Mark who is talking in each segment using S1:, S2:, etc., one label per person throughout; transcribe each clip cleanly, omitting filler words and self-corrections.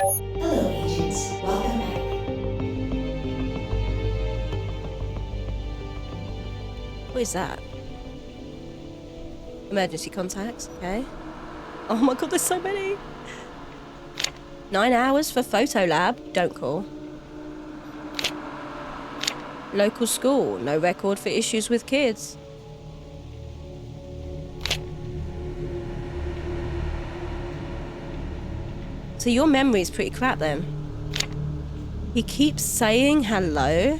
S1: Hello, agents. Welcome back.
S2: What is that? Emergency contacts, okay. Oh my god, there's so many. 9 hours for photo lab, don't call. Local school, no record for issues with kids. So your memory's pretty crap then. He keeps saying hello.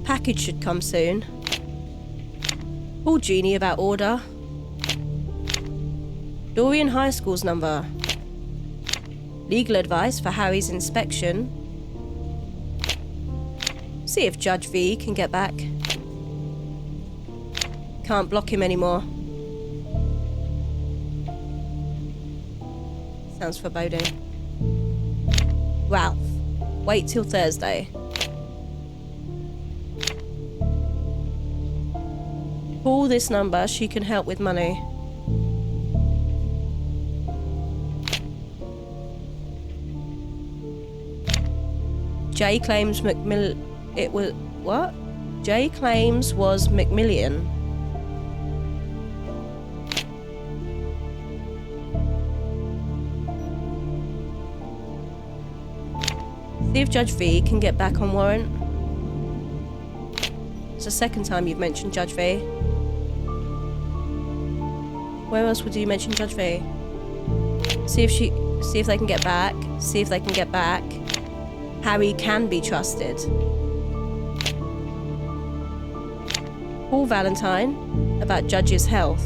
S2: Package should come soon. Call Jeannie about order. Dorian High School's number. Legal advice for Harry's inspection. See if Judge V can get back. Can't block him anymore. Sounds foreboding. Ralph, wait till Thursday. Call this number, she can help with money. Jay claims it was what? Jay claims was Macmillan. See if Judge V can get back on warrant. It's the second time you've mentioned Judge V. Where else would you mention Judge V? See if they can get back. See if they can get back. Harry can be trusted. Call Valentine about Judge's health.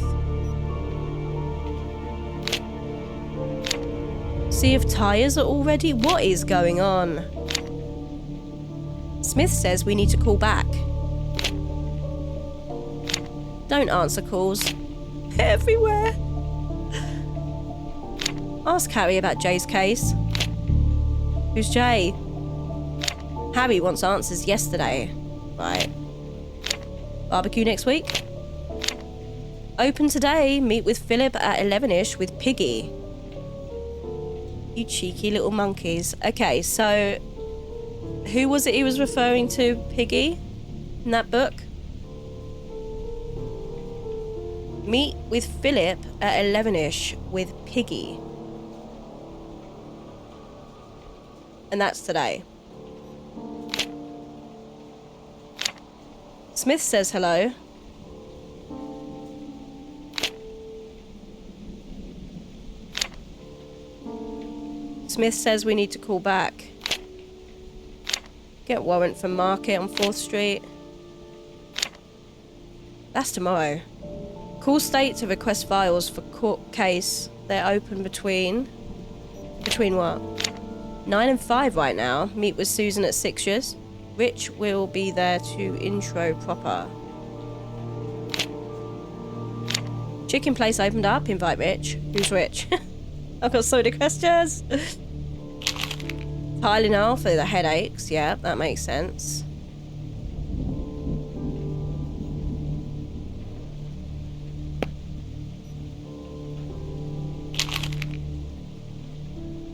S2: See if tyres are all ready. What is going on? Smith says we need to call back. Don't answer calls. Everywhere. Ask Harry about Jay's case. Who's Jay? Harry wants answers yesterday. Right. Barbecue next week? Open today. Meet with Philip at 11ish with Piggy. You cheeky little monkeys. Okay, so who was it he was referring to, Piggy, in that book? Meet with Philip at 11ish with Piggy. And that's today. Smith says hello. Smith says we need to call back. Get warrant for Market on 4th Street. That's tomorrow. Call State to request files for court case. They're open between what? 9 and 5 right now. Meet with Susan at 6ish. Rich will be there to intro proper. Chicken place opened up. Invite Rich. Who's Rich? I've got so many questions. Tylenol for the headaches. Yeah, that makes sense.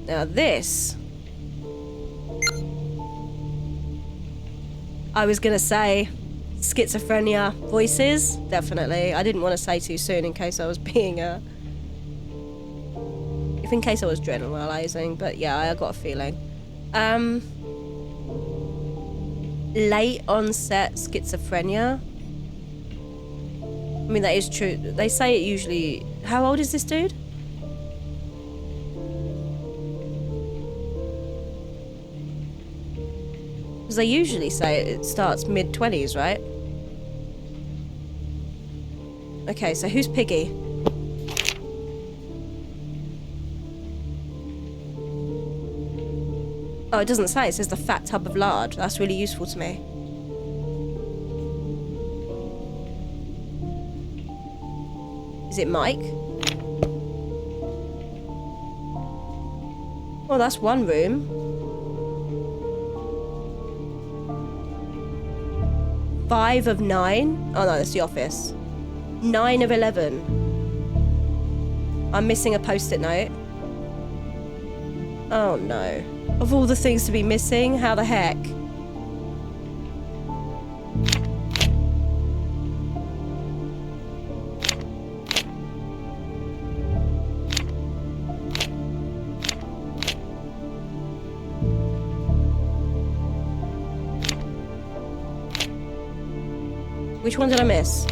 S2: Now this. I was going to say schizophrenia voices. Definitely. I didn't want to say too soon in case I was being in case I was generalizing, but yeah, I got a feeling. Late onset schizophrenia. I mean, that is true. They say it usually... How old is this dude? Because they usually say it starts mid-20s, right? Okay, so who's Piggy? Oh, it doesn't say. It says the fat tub of lard. That's really useful to me. Is it Mike? Oh, that's one room. 5 of 9? Oh no, that's the office. 9 of 11. I'm missing a post-it note. Oh no. Of all the things to be missing, how the heck? Which one did I miss?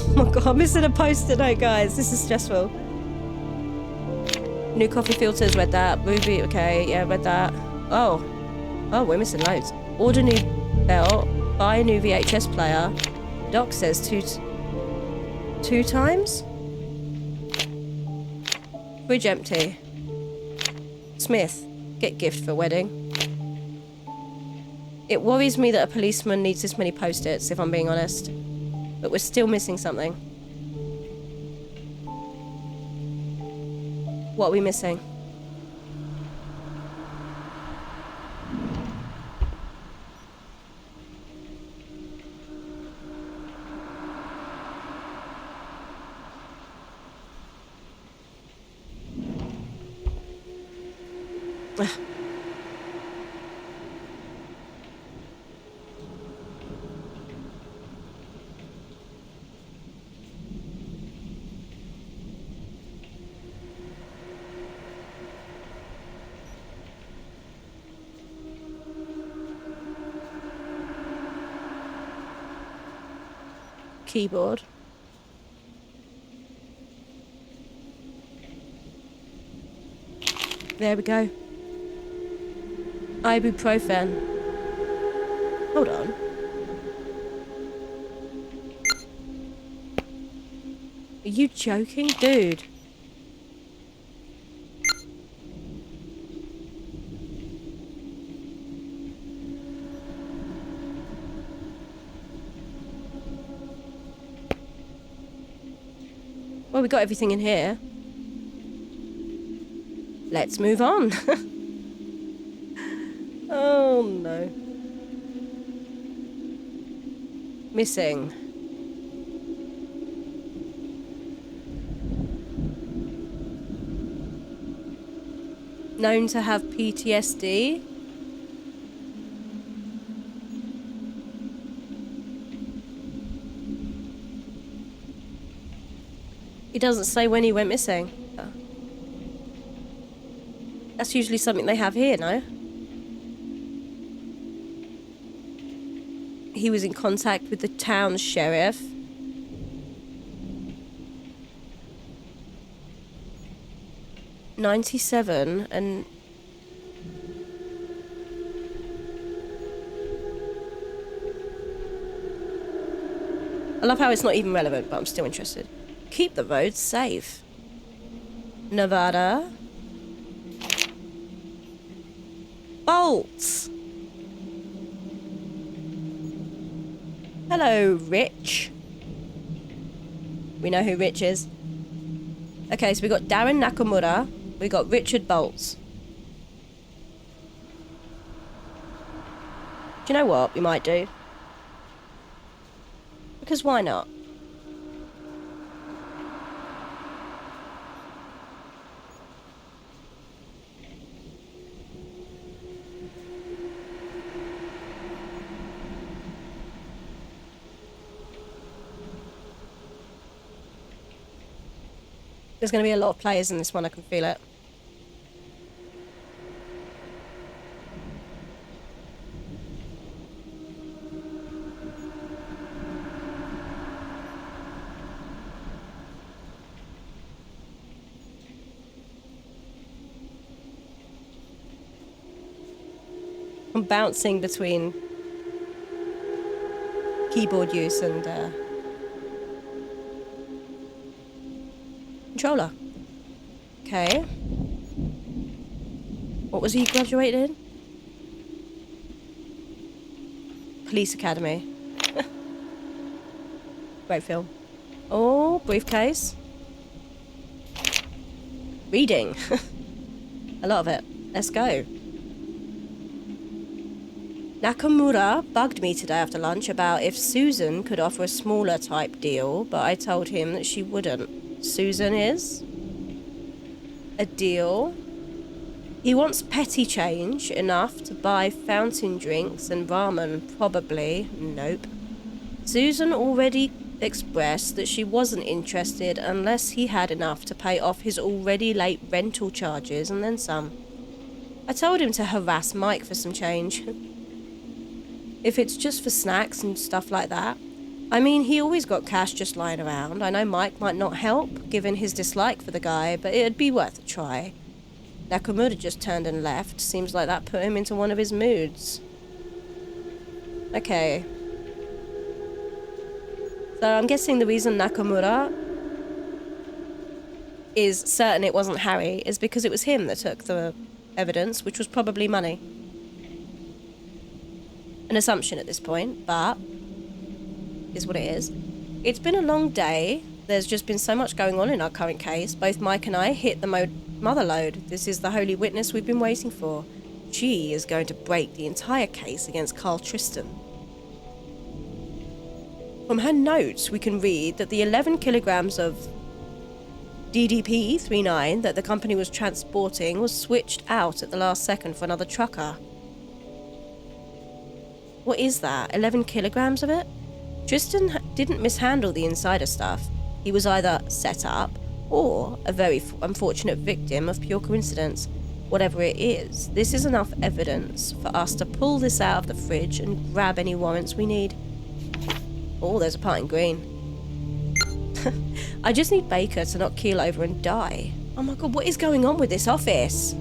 S2: Oh my god, I'm missing a post-it note, guys. This is stressful. New coffee filters, read that. Ruby, okay, yeah, read that. Oh, we're missing loads. Order new belt, buy a new VHS player. Doc says two times? Fridge empty. Smith, get gift for wedding. It worries me that a policeman needs this many post-its, if I'm being honest. But we're still missing something. What are we missing? Keyboard. There we go. Ibuprofen. Hold on. Are you joking? Dude. Well, we got everything in here. Let's move on. Oh no. Missing. Known to have PTSD. He doesn't say when he went missing. That's usually something they have here, no? He was in contact with the town sheriff. '97 and... I love how it's not even relevant, but I'm still interested. Keep the roads safe. Nevada. Boltz. Hello, Rich. We know who Rich is. Okay, so we got Darren Nakamura. We got Richard Boltz. Do you know what we might do? Because why not? There's going to be a lot of players in this one, I can feel it. I'm bouncing between keyboard use and controller. Okay. What was he graduated in? Police Academy. Great film. Oh, briefcase. Reading. A lot of it. Let's go. Nakamura bugged me today after lunch about if Susan could offer a smaller type deal, but I told him that she wouldn't. Susan is? A deal? He wants petty change, enough to buy fountain drinks and ramen, probably. Nope. Susan already expressed that she wasn't interested unless he had enough to pay off his already late rental charges and then some. I told him to harass Mike for some change. If it's just for snacks and stuff like that. I mean, he always got cash just lying around. I know Mike might not help, given his dislike for the guy, but it'd be worth a try. Nakamura just turned and left. Seems like that put him into one of his moods. Okay. So I'm guessing the reason Nakamura is certain it wasn't Harry is because it was him that took the evidence, which was probably money. An assumption at this point, but is what it is. It's been a long day. There's just been so much going on in our current case. Both Mike and I hit the mother lode. This is the holy witness we've been waiting for. She is going to break the entire case against Carl Tristan. From her notes, we can read that the 11 kilograms of DDP-39 that the company was transporting was switched out at the last second for another trucker. What is that? 11 kilograms of it? Tristan didn't mishandle the insider stuff. He was either set up or a very unfortunate victim of pure coincidence. Whatever it is, this is enough evidence for us to pull this out of the fridge and grab any warrants we need. Oh, there's a part in green. I just need Baker to not keel over and die. Oh my god, what is going on with this office?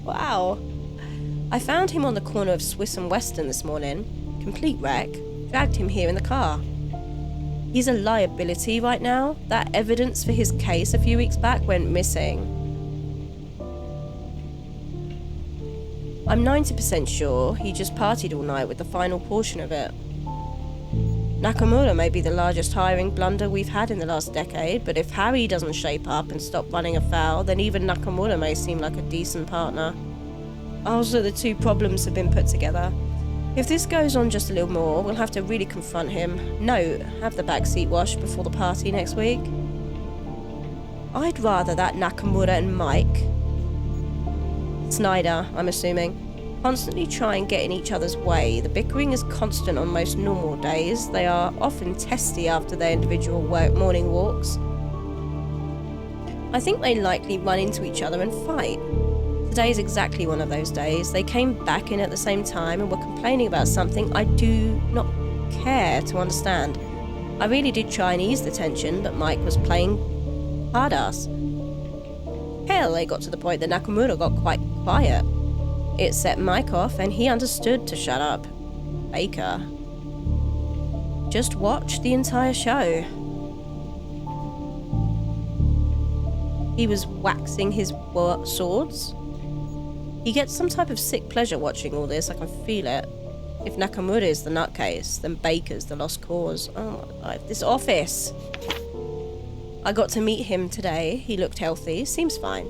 S2: Wow. I found him on the corner of Swiss and Western this morning. Complete wreck. Dragged him here in the car. He's a liability right now. That evidence for his case a few weeks back went missing. I'm 90% sure he just partied all night with the final portion of it. Nakamura may be the largest hiring blunder we've had in the last decade, but if Harry doesn't shape up and stop running afoul, then even Nakamura may seem like a decent partner. Also, the two problems have been put together. If this goes on just a little more, we'll have to really confront him. Note, have the back seat washed before the party next week. I'd rather that Nakamura and Mike, Snyder, I'm assuming, constantly try and get in each other's way. The bickering is constant on most normal days. They are often testy after their individual morning walks. I think they likely run into each other and fight. Today is exactly one of those days. They came back in at the same time and were complaining about something I do not care to understand. I really did try and ease the tension, but Mike was playing hard ass. Hell, they got to the point that Nakamura got quite quiet. It set Mike off and he understood to shut up. Baker just watched the entire show. He was waxing his swords. He gets some type of sick pleasure watching all this, I can feel it. If Nakamura is the nutcase, then Baker's the lost cause. Oh my god, this office! I got to meet him today. He looked healthy, seems fine.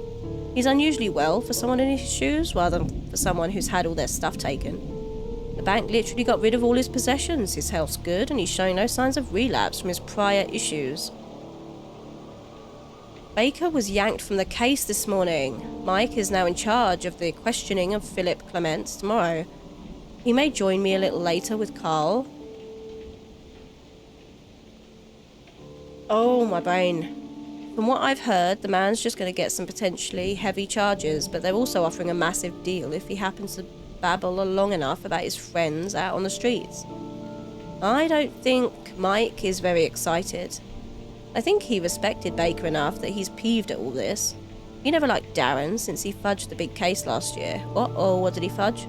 S2: He's unusually well for someone in his shoes, rather than for someone who's had all their stuff taken. The bank literally got rid of all his possessions. His health's good, and he's showing no signs of relapse from his prior issues. Baker was yanked from the case this morning. Mike is now in charge of the questioning of Philip Clements tomorrow. He may join me a little later with Carl. Oh, my brain. From what I've heard, the man's just going to get some potentially heavy charges, but they're also offering a massive deal if he happens to babble long enough about his friends out on the streets. I don't think Mike is very excited. I think he respected Baker enough that he's peeved at all this. He never liked Darren since he fudged the big case last year. What did he fudge?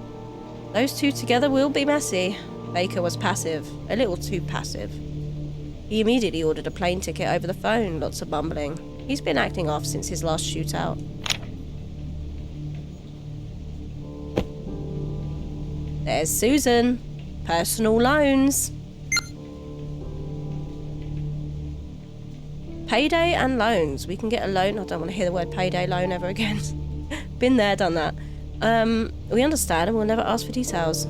S2: Those two together will be messy. Baker was passive, a little too passive. He immediately ordered a plane ticket over the phone, lots of bumbling. He's been acting off since his last shootout. There's Susan. Personal loans. Payday and loans. We can get a loan. I don't want to hear the word payday loan ever again. Been there, done that. We understand and we'll never ask for details.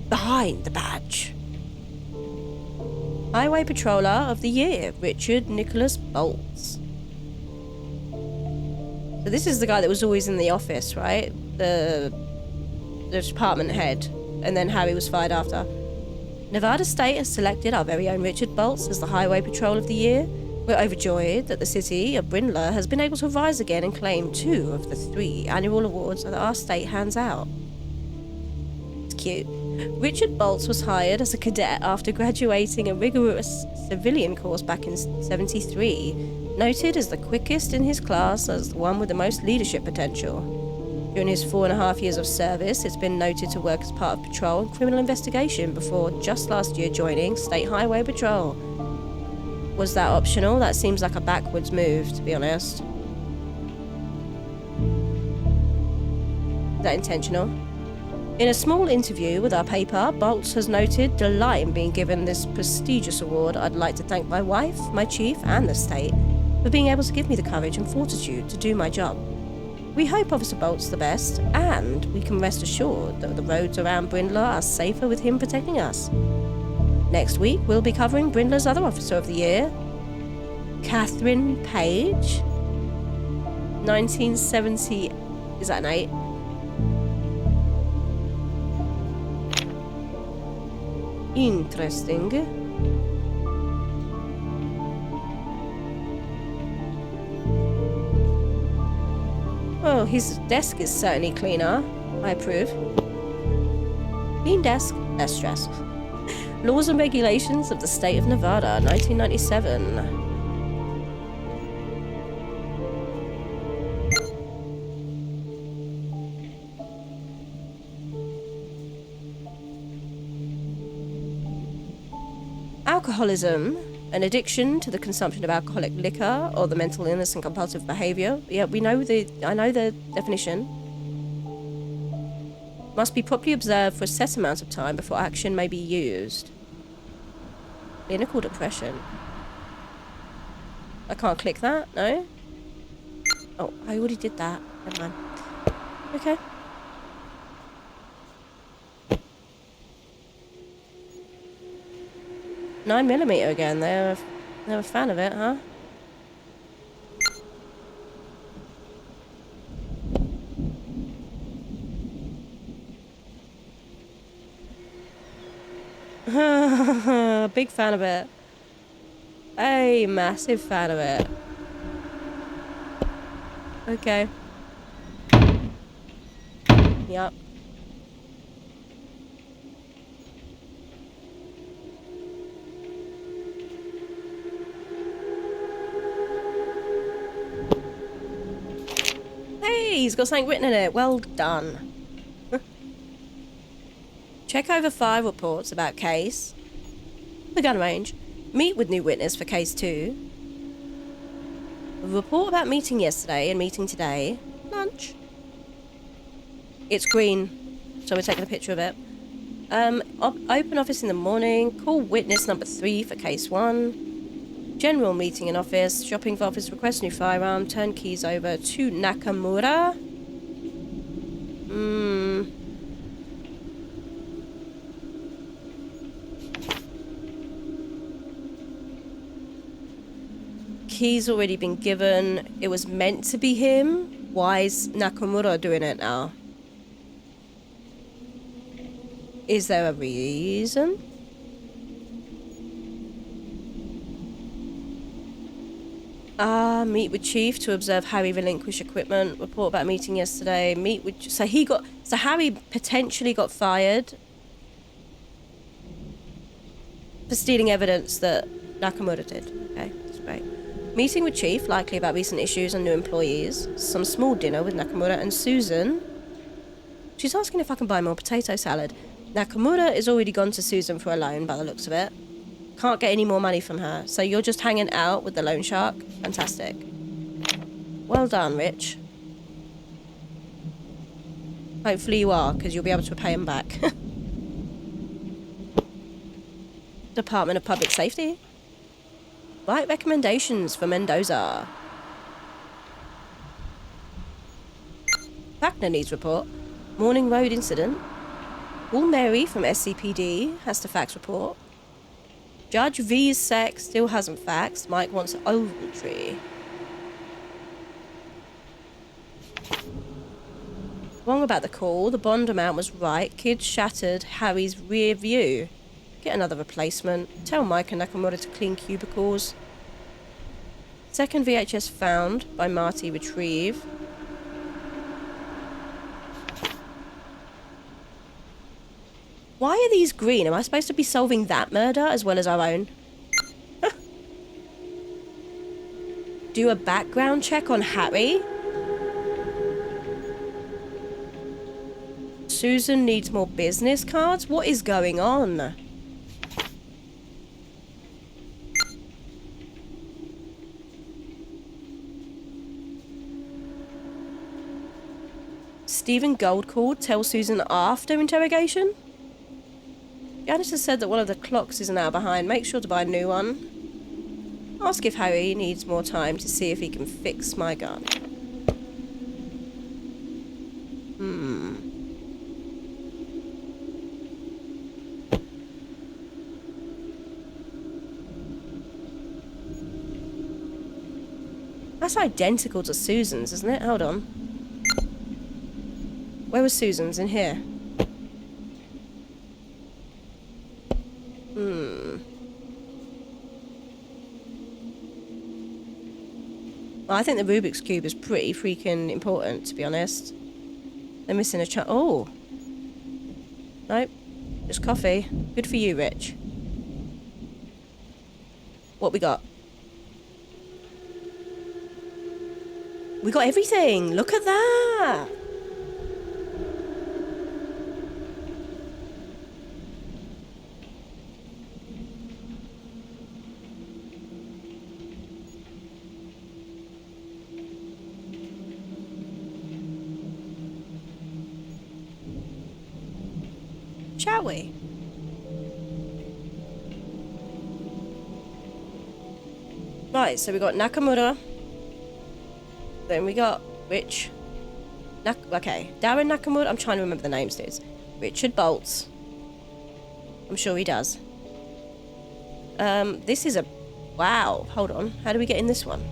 S2: Behind the badge. Highway Patroller of the Year, Richard Nicholas Boltz. So this is the guy that was always in the office, right? The department head. And then Harry was fired after. Nevada State has selected our very own Richard Boltz as the Highway Patrol of the Year. We're overjoyed that the city of Brindler has been able to rise again and claim 2 of the 3 annual awards that our state hands out. It's cute. Richard Boltz was hired as a cadet after graduating a rigorous civilian course back in '73, noted as the quickest in his class as the one with the most leadership potential. During his 4.5 years of service, it's been noted to work as part of patrol and criminal investigation before just last year joining State Highway Patrol. Was that optional? That seems like a backwards move, to be honest. Is that intentional? In a small interview with our paper, Boltz has noted delight in being given this prestigious award. I'd like to thank my wife, my chief, and the state for being able to give me the courage and fortitude to do my job. We hope Officer Boltz the best, and we can rest assured that the roads around Brindler are safer with him protecting us. Next week, we'll be covering Brindler's other Officer of the Year, Catherine Page. 1970... Is that an 8? Interesting. Oh, his desk is certainly cleaner. I approve. Clean desk, less stress. Laws and Regulations of the State of Nevada, 1997. Alcoholism, an addiction to the consumption of alcoholic liquor or the mental illness and compulsive behaviour. Yeah, I know the definition. Must be properly observed for a set amount of time before action may be used. Clinical depression. I can't click that, no? Oh, I already did that. Never mind. Okay. $9mm again. They're a fan of it, huh? Big fan of it. A massive fan of it. Okay. Yep. He's got something written in it. Well done. Check over file reports about case. The gun range. Meet with new witness for case 2. Report about meeting yesterday and meeting today. Lunch. It's green, so we're taking a picture of it. Open office in the morning. Call witness number 3 for case 1. General meeting in office. Shopping for office. Request new firearm. Turn keys over to Nakamura. Keys already been given. It was meant to be him. Why is Nakamura doing it now? Is there a reason? Meet with chief to observe Harry relinquish equipment. Report about meeting yesterday. Meet with... So Harry potentially got fired for stealing evidence that Nakamura did. Okay, that's great. Meeting with chief, likely about recent issues and new employees. Some small dinner with Nakamura and Susan. She's asking if I can buy more potato salad. Nakamura is already gone to Susan for a loan by the looks of it. Can't get any more money from her. So you're just hanging out with the loan shark? Fantastic. Well done, Rich. Hopefully you are, because you'll be able to pay him back. Department of Public Safety. Right recommendations for Mendoza. Fackner needs report. Morning road incident. Paul Mary from SCPD has to fax report. Judge V's sec still hasn't faxed. Mike wants Oventry. Wrong about the call. The bond amount was right. Kid shattered Harry's rear view. Get another replacement. Tell Mike and Nakamura to clean cubicles. Second VHS found by Marty retrieve. Why are these green? Am I supposed to be solving that murder as well as our own? Do a background check on Harry? Susan needs more business cards? What is going on? Stephen Gold called, tell Susan after interrogation? Janice has said that one of the clocks is an hour behind. Make sure to buy a new one. Ask if Harry needs more time to see if he can fix my gun. That's identical to Susan's, isn't it? Hold on. Where was Susan's? In here. Well, I think the Rubik's Cube is pretty freaking important, to be honest. They're missing a oh! Nope. Just coffee. Good for you, Rich. What we got? We got everything! Look at that! Shall we? Right, so we got Nakamura. Then we got Rich. Okay, Darren Nakamura. I'm trying to remember the names, dudes. Richard Boltz. I'm sure he does. This is a... Wow, hold on. How do we get in this one?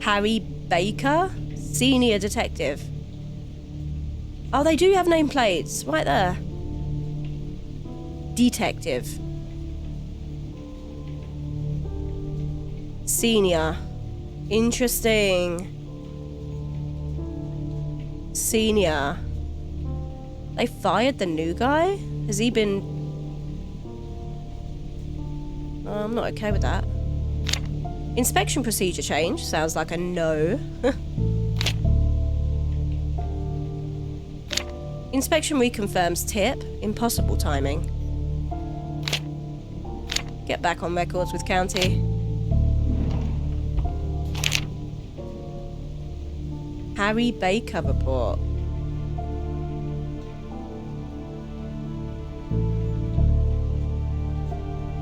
S2: Harry Baker, Senior Detective. Oh, they do have nameplates. Right there. Detective. Senior. Interesting. Senior. They fired the new guy? Has he been... Oh, I'm not okay with that. Inspection procedure change. Sounds like a no. Inspection reconfirms tip. Impossible timing. Get back on records with county. Harry Baker report.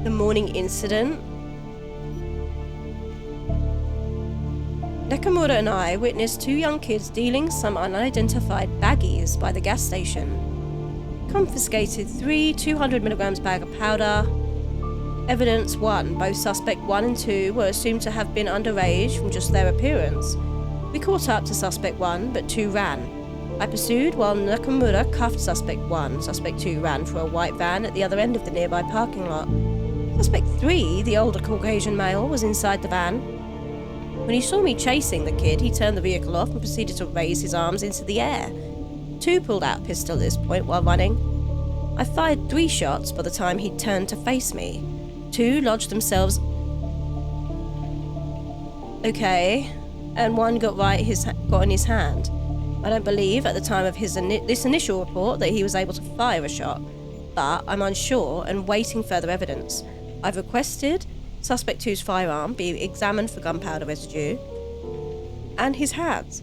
S2: The morning incident. Nakamura and I witnessed two young kids dealing some unidentified baggies by the gas station. Confiscated 3 200mg bag of powder. Evidence 1. Both suspect 1 and 2 were assumed to have been underage from just their appearance. We caught up to suspect 1, but 2 ran. I pursued while Nakamura cuffed suspect 1. Suspect 2 ran for a white van at the other end of the nearby parking lot. Suspect 3, the older Caucasian male, was inside the van. When he saw me chasing the kid, he turned the vehicle off and proceeded to raise his arms into the air. 2 pulled out a pistol at this point while running. I fired 3 shots by the time he turned to face me. 2 lodged themselves... Okay, and 1 got in his hand. I don't believe at the time of this initial report that he was able to fire a shot, but I'm unsure and waiting further evidence. I've requested Suspect 2's firearm be examined for gunpowder residue and his hands.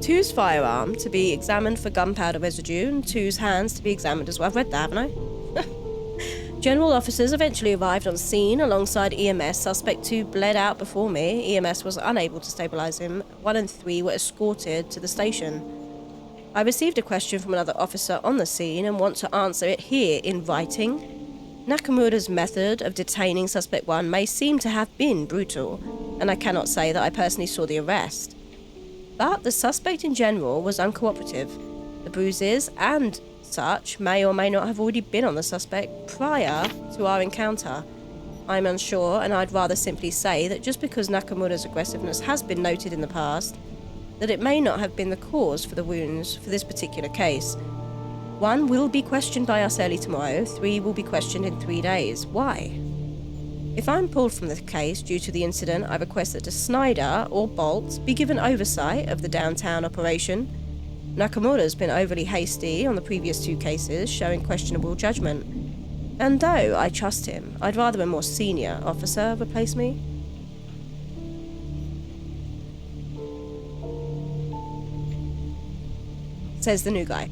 S2: 2's firearm to be examined for gunpowder residue and 2's hands to be examined as well. I've read that, haven't I? General officers eventually arrived on scene alongside EMS. Suspect 2 bled out before me. EMS was unable to stabilise him. 1 and 3 were escorted to the station. I received a question from another officer on the scene and want to answer it here in writing. Nakamura's method of detaining Suspect 1 may seem to have been brutal, and I cannot say that I personally saw the arrest. But the suspect in general was uncooperative. The bruises and such may or may not have already been on the suspect prior to our encounter. I'm unsure, and I'd rather simply say that just because Nakamura's aggressiveness has been noted in the past, that it may not have been the cause for the wounds for this particular case. 1 will be questioned by us early tomorrow, 3 will be questioned in 3 days. Why? If I'm pulled from the case due to the incident, I request that Snyder or Boltz be given oversight of the downtown operation. Nakamura's been overly hasty on the previous 2 cases, showing questionable judgment. And though I trust him, I'd rather a more senior officer replace me. Says the new guy.